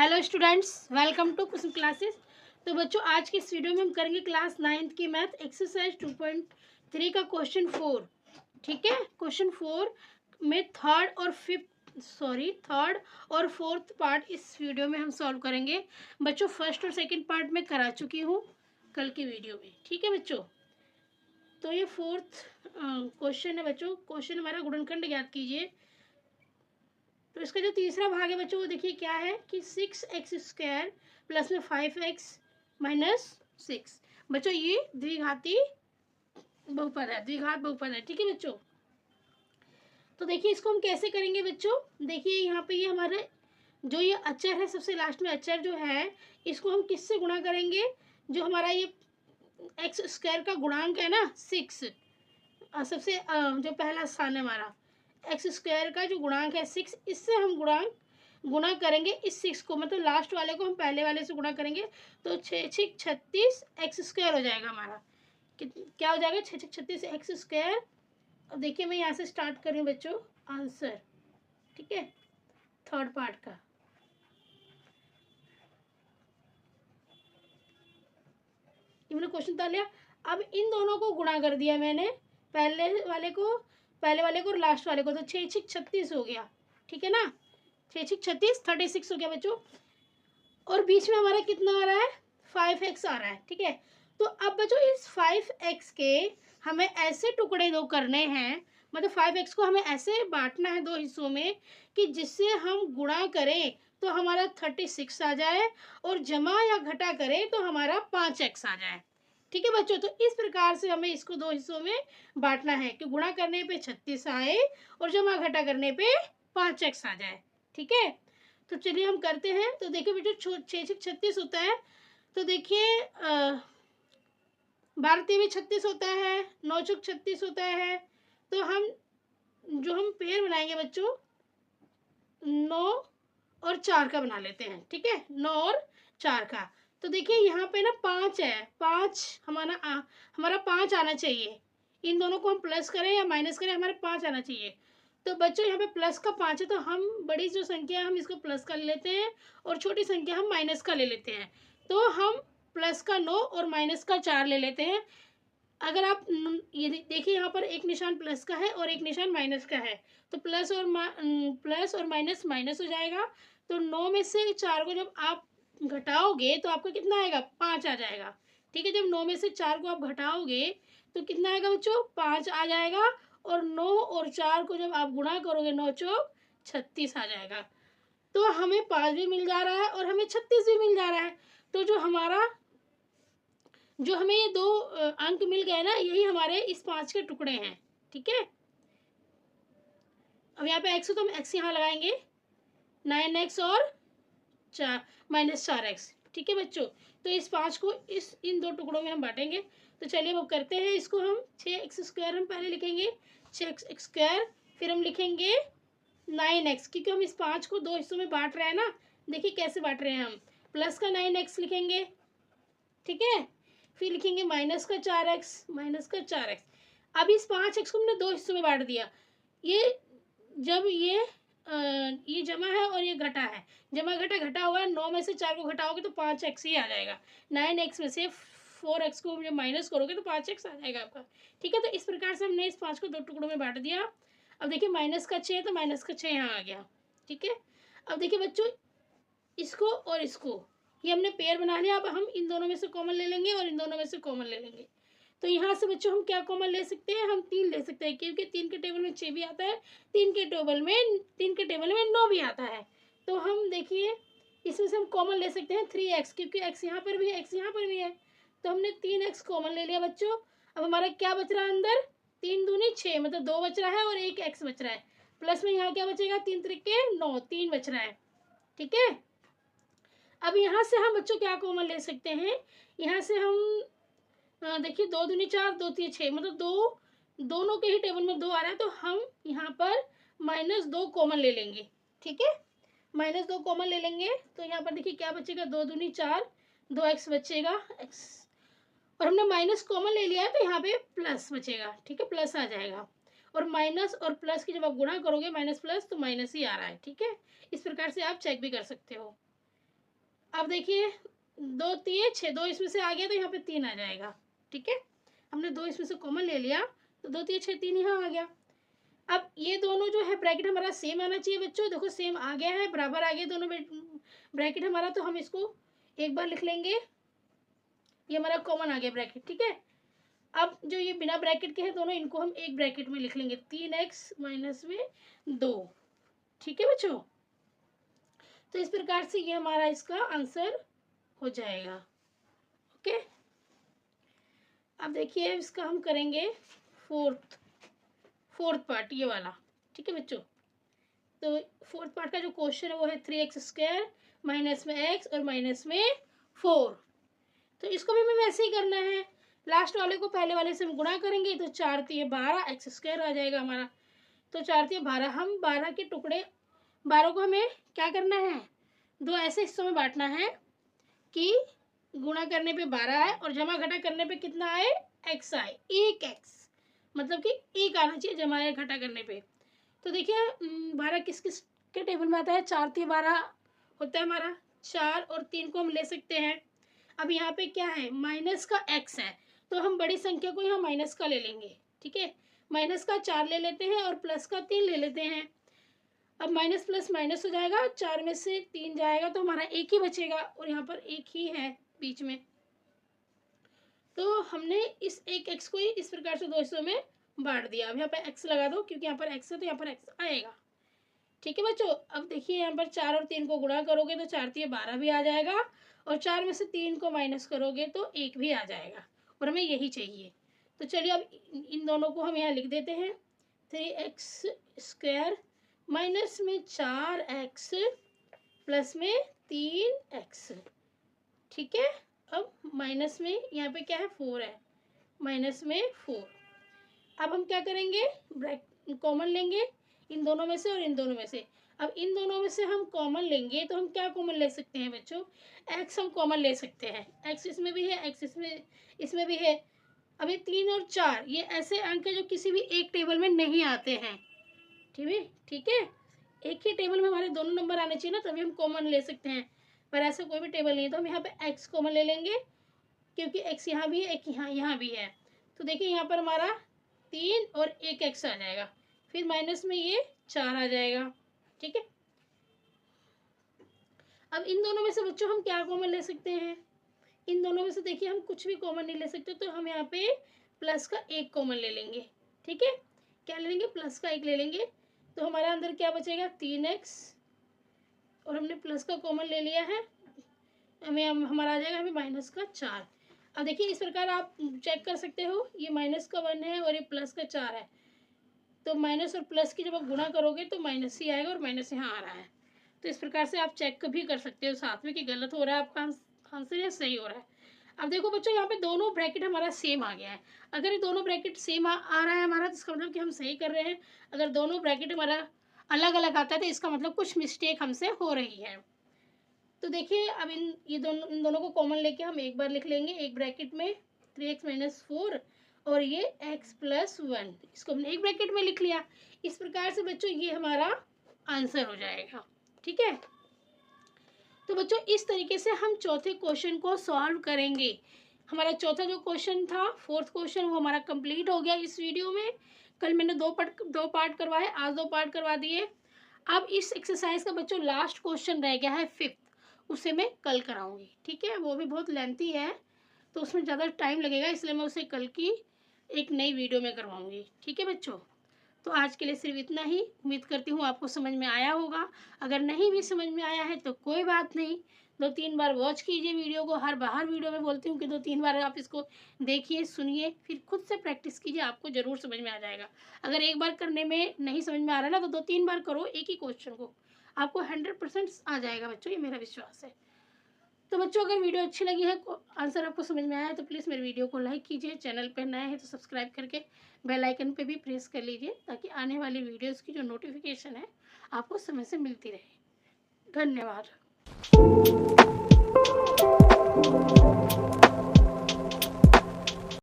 Hello students, welcome to Kusum classes. तो बच्चों, आज के इस वीडियो में हम करेंगे क्लास 9th की मैथ एक्सरसाइज 2.3 का क्वेश्चन 4। ठीक है, क्वेश्चन 4 में थर्ड और फोर्थ पार्ट इस वीडियो में हम सॉल्व करेंगे। बच्चों, फर्स्ट और सेकंड पार्ट में करा चुकी हूँ कल की वीडियो में। ठीक है बच्चों, तो ये फोर्थ क्वेश्चन है बच्चों। क्वेश्चन हमारा गुणनखंड ज्ञात कीजिए। तो इसका जो तीसरा भाग है बच्चों, वो देखिए क्या है कि 6x² प्लस में 5x माइनस 6। बच्चों, ये द्विघाती बहुपद है, द्विघात बहुपद है। ठीक है बच्चों, तो देखिए इसको हम कैसे करेंगे बच्चों। देखिए यहाँ पे ये हमारे जो ये अचर है, सबसे लास्ट में अचर जो है, इसको हम किससे गुणा करेंगे। जो हमारा ये x² का गुणांक है ना 6, सबसे जो पहला स्थान है हमारा x² का जो गुणांक है 6, इससे हम गुणा करेंगे इस 6 को, मतलब लास्ट वाले को हम पहले वाले से गुणा करेंगे तो 6×36 x² हो जाएगा हमारा। क्या हो जाएगा? 6×36 x²। अब देखिए मैं यहाँ से स्टार्ट कर रही हूँ बच्चों आंसर। ठीक है, थर्ड पार्ट का। ये मैंने क्वेश्चन डाल लिया। अब इन दोनों को गुणा कर दिया मैंने, पहले वाले को और लास्ट वाले को, तो 6×36 हो गया। ठीक है ना, 6×36 36 हो गया बच्चों। और बीच में हमारा कितना आ रहा है? 5x आ रहा है। ठीक है, तो अब बच्चों इस 5x के हमें ऐसे टुकड़े दो करने हैं, मतलब 5x को हमें ऐसे बांटना है दो हिस्सों में कि जिससे हम गुणा करें तो हमारा 36 आ जाए और जमा या घटा करें तो हमारा 5x आ जाए। ठीक है बच्चों, तो इस प्रकार से हमें इसको दो हिस्सों में बांटना है कि गुणा करने पे 36 आए और जमा घटा करने पे 5x आ जाए। ठीक है, तो चलिए हम करते हैं। तो देखिए बेटा, 6×36 होता है, तो देखिए 12×3 36 होता है, 9×36 होता है। तो हम पेयर बनाएंगे बच्चों 9 और 4 का बना लेते हैं। ठीक है, 9 और 4 का। तो देखिए यहाँ पे ना 5 है, 5 हमारा 5 आना चाहिए। इन दोनों को हम प्लस करें या माइनस करें, हमारे 5 आना चाहिए। तो बच्चों यहाँ पे प्लस का 5 है, तो हम बड़ी जो संख्या है हम इसको प्लस का ले लेते हैं और छोटी संख्या हम माइनस का ले लेते हैं। तो हम प्लस का 9 और माइनस का 4 ले लेते हैं। अगर आप ये देखिए यहाँ पर एक निशान प्लस का है और एक निशान माइनस का है, तो प्लस और माइनस माइनस हो जाएगा। तो 9 में से 4 को जब आप घटाओगे तो आपको कितना आएगा? 5 आ जाएगा। ठीक है, जब 9 में से 4 को आप घटाओगे तो कितना आएगा बच्चों? 5 आ जाएगा। और 9 और 4 को जब आप गुणा करोगे 9×4 = 36 आ जाएगा। तो हमें 5 भी मिल जा रहा है और हमें 36 भी मिल जा रहा है। तो जो हमें ये दो अंक मिल गए ना, यही हमारे इस 5 के टुकड़े हैं। ठीक है, अब यहाँ पे x हो तो हम x यहाँ लगाएंगे, 9x और -4x। ठीक है बच्चों, तो इस 5 को इन दो टुकड़ों में हम बांटेंगे। तो चलिए अब करते हैं इसको। हम 6x² हम पहले लिखेंगे 6x², फिर हम लिखेंगे 9x, क्योंकि हम इस 5 को दो हिस्सों में बांट रहे हैं ना। देखिए कैसे बांट रहे हैं हम, प्लस का 9x लिखेंगे। ठीक है, फिर लिखेंगे माइनस का 4x। अब इस 5x को हमने दो हिस्सों में बांट दिया। ये जब ये जमा है और ये घटा है, जमा घटा हुआ है। 9 में से 4 को घटाओगे तो 5x ही आ जाएगा। 9x में से 4x को जब माइनस करोगे तो 5x आ जाएगा आपका। ठीक है, तो इस प्रकार से हमने इस 5 को दो टुकड़ों में बांट दिया। अब देखिए माइनस का 6 तो माइनस का 6 यहाँ आ गया। ठीक है, अब देखिए बच्चों, इसको और इसको ये हमने पेयर बना लिया। अब हम इन दोनों में से कॉमन ले लेंगे और इन दोनों में से कॉमन ले लेंगे। तो यहाँ से बच्चों हम क्या कॉमन ले सकते हैं? हम 3 ले सकते हैं, क्योंकि 3 के टेबल में 6 भी आता है, 3 के टेबल में 9 भी आता है। तो हम देखिए इसमें से हम कॉमन ले सकते हैं 3x, क्योंकि x यहाँ पर भी है, x यहाँ पर भी है। तो हमने 3x कॉमन ले लिया बच्चों। अब हमारा क्या बच रहा है अंदर? 3 दूनी 6, मतलब 2 बच रहा है और एक x बच रहा है। प्लस में यहाँ क्या बचेगा? 3 त्रिके 9, 3 बच रहा है। ठीक है, अब यहाँ से हम बच्चों क्या कॉमन ले सकते हैं? यहाँ से हम देखिए 2 दूनी 4, 2 3 6, मतलब दोनों के ही टेबल में 2 आ रहा है, तो हम यहाँ पर -2 कॉमन ले लेंगे। ठीक है, -2 कॉमन ले लेंगे। तो यहाँ पर देखिए क्या बचेगा? 2 दूनी 4, 2x बचेगा x, और हमने माइनस कॉमन ले लिया है तो यहाँ पे प्लस बचेगा। ठीक है, प्लस आ जाएगा। और माइनस और प्लस की जब आप गुणा करोगे माइनस प्लस तो माइनस ही आ रहा है। ठीक है, इस प्रकार से आप चेक भी कर सकते हो। अब देखिए 2 3 6, 2 इसमें से आ गया तो यहाँ पे 3 आ जाएगा। ठीक है, हमने 2 इसमें से कॉमन ले लिया तो 2 3 6 3 यहाँ आ गया। अब ये दोनों जो है ब्रैकेट हमारा सेम आना चाहिए बच्चों। देखो सेम आ गया है, बराबर आ गए दोनों ब्रैकेट हमारा, तो हम इसको एक बार लिख लेंगे। ये हमारा कॉमन आ गया ब्रैकेट। ठीक है, अब जो ये बिना ब्रैकेट के हैं दोनों, इनको हम एक ब्रैकेट में लिख लेंगे, 3x माइनस में 2। ठीक है बच्चों, तो इस प्रकार से ये हमारा इसका आंसर हो जाएगा। ओके, अब देखिए इसका हम करेंगे फोर्थ पार्ट, ये वाला। ठीक है बच्चों, तो फोर्थ पार्ट का जो क्वेश्चन है वो है 3x² माइनस में x और माइनस में 4। तो इसको भी हमें वैसे ही करना है, लास्ट वाले को पहले वाले से हम गुणा करेंगे तो 4 3 12 x² आ जाएगा हमारा। तो 4 3 12, हम 12 के टुकड़े, 12 को हमें क्या करना है, 2 ऐसे हिस्सों में बांटना है कि गुणा करने पे 12 आए और जमा घटा करने पे कितना आए, x आए। एक x मतलब कि एक आना चाहिए जमा या घटा करने पे। तो देखिए 12 किस किस के टेबल में आता है, 4 3 12 होता है हमारा, 4 और 3 को हम ले सकते हैं। अब यहाँ पे क्या है, माइनस का x है, तो हम बड़ी संख्या को यहाँ माइनस का ले लेंगे। ठीक है, माइनस का 4 ले लेते हैं और प्लस का 3 ले लेते हैं। अब माइनस प्लस माइनस हो जाएगा, 4 में से 3 जाएगा तो हमारा एक ही बचेगा और यहाँ पर एक ही है बीच में। तो हमने इस एक x को ही इस प्रकार से 2 हिस्सों में बांट दिया। अब यहाँ पर x लगा दो क्योंकि यहाँ पर x है तो यहाँ पर x आएगा। ठीक है बच्चों, अब देखिए यहाँ पर 4 और 3 को गुणा करोगे तो 4 3 12 भी आ जाएगा और 4 में से 3 को माइनस करोगे तो 1 भी आ जाएगा और हमें यही चाहिए। तो चलिए अब इन दोनों को हम यहाँ लिख देते हैं, 3x² माइनस में 4x प्लस में 3x। ठीक है, अब माइनस में यहाँ पे क्या है, 4 है, माइनस में 4। अब हम क्या करेंगे, कॉमन लेंगे इन दोनों में से और इन दोनों में से। अब इन दोनों में से हम कॉमन लेंगे तो हम क्या कॉमन ले सकते हैं बच्चों, x हम कॉमन ले सकते हैं। x इसमें भी है, x इसमें भी है। अब ये 3 और 4 ये ऐसे अंक है जो किसी भी एक टेबल में नहीं आते हैं। ठीक है, एक ही टेबल में हमारे दोनों नंबर आने चाहिए ना, तभी हम कॉमन ले सकते हैं, पर ऐसा कोई भी टेबल नहीं है। तो हम यहाँ पे x कॉमन ले लेंगे क्योंकि x यहाँ भी है, एक यहाँ भी है। तो देखिए यहाँ पर हमारा 3 और एक x आ जाएगा, फिर माइनस में ये 4 आ जाएगा। ठीक है, अब इन दोनों में से बच्चों हम क्या कॉमन ले सकते हैं, इन दोनों में से देखिए हम कुछ भी कॉमन नहीं ले सकते, तो हम यहाँ पे प्लस का 1 कॉमन ले लेंगे। ठीक है, क्या ले लेंगे, प्लस का 1 ले लेंगे। तो हमारा अंदर क्या बचेगा, 3x और हमने प्लस का कॉमन ले लिया है, हमें हमारा आ जाएगा हमें माइनस का 4। अब देखिए इस प्रकार आप चेक कर सकते हो, ये माइनस का 1 है और ये प्लस का 4 है, तो माइनस और प्लस की जब आप गुणा करोगे तो माइनस ही आएगा और माइनस यहाँ आ रहा है। तो इस प्रकार से आप चेक भी कर सकते हो साथ में कि गलत हो रहा है आपका आंसर या सही हो रहा है। अब देखो बच्चों यहाँ पे दोनों ब्रैकेट हमारा सेम आ गया है। अगर ये दोनों ब्रैकेट सेम आ रहा है हमारा तो इसका मतलब कि हम सही कर रहे हैं। अगर दोनों ब्रैकेट हमारा अलग अलग आता है तो इसका मतलब कुछ मिस्टेक हमसे हो रही है। तो देखिए अब इन दोनों को कॉमन लेके हम एक बार लिख लेंगे, एक ब्रैकेट में 3x माइनस 4 और ये x प्लस 1, इसको हमने एक ब्रैकेट में लिख लिया। इस प्रकार से बच्चों ये हमारा आंसर हो जाएगा। ठीक है, तो बच्चों इस तरीके से हम चौथे क्वेश्चन को सॉल्व करेंगे। हमारा चौथा जो क्वेश्चन था, फोर्थ क्वेश्चन, वो हमारा कंप्लीट हो गया इस वीडियो में। कल मैंने दो पार्ट करवाए, आज 2 पार्ट करवा दिए। अब इस एक्सरसाइज का बच्चों लास्ट क्वेश्चन रह गया है 5th, उसे मैं कल कराऊंगी। ठीक है, वो भी बहुत लेंथी है तो उसमें ज़्यादा टाइम लगेगा, इसलिए मैं उसे कल की एक नई वीडियो में करवाऊंगी। ठीक है बच्चों, तो आज के लिए सिर्फ इतना ही। उम्मीद करती हूँ आपको समझ में आया होगा। अगर नहीं भी समझ में आया है तो कोई बात नहीं, 2-3 बार वॉच कीजिए वीडियो को। हर बाहर वीडियो में बोलती हूँ कि 2-3 बार आप इसको देखिए, सुनिए, फिर खुद से प्रैक्टिस कीजिए, आपको ज़रूर समझ में आ जाएगा। अगर एक बार करने में नहीं समझ में आ रहा है ना, तो 2-3 बार करो एक ही क्वेश्चन को, आपको 100% आ जाएगा बच्चों, ये मेरा विश्वास है। तो बच्चों अगर वीडियो अच्छी लगी है, आंसर आपको समझ में आया है तो प्लीज़ मेरे वीडियो को लाइक कीजिए। चैनल पर नए हैं तो सब्सक्राइब करके बेल आइकन पे भी प्रेस कर लीजिए, ताकि आने वाली वीडियोस की जो नोटिफिकेशन है आपको समय से मिलती रहे। धन्यवाद।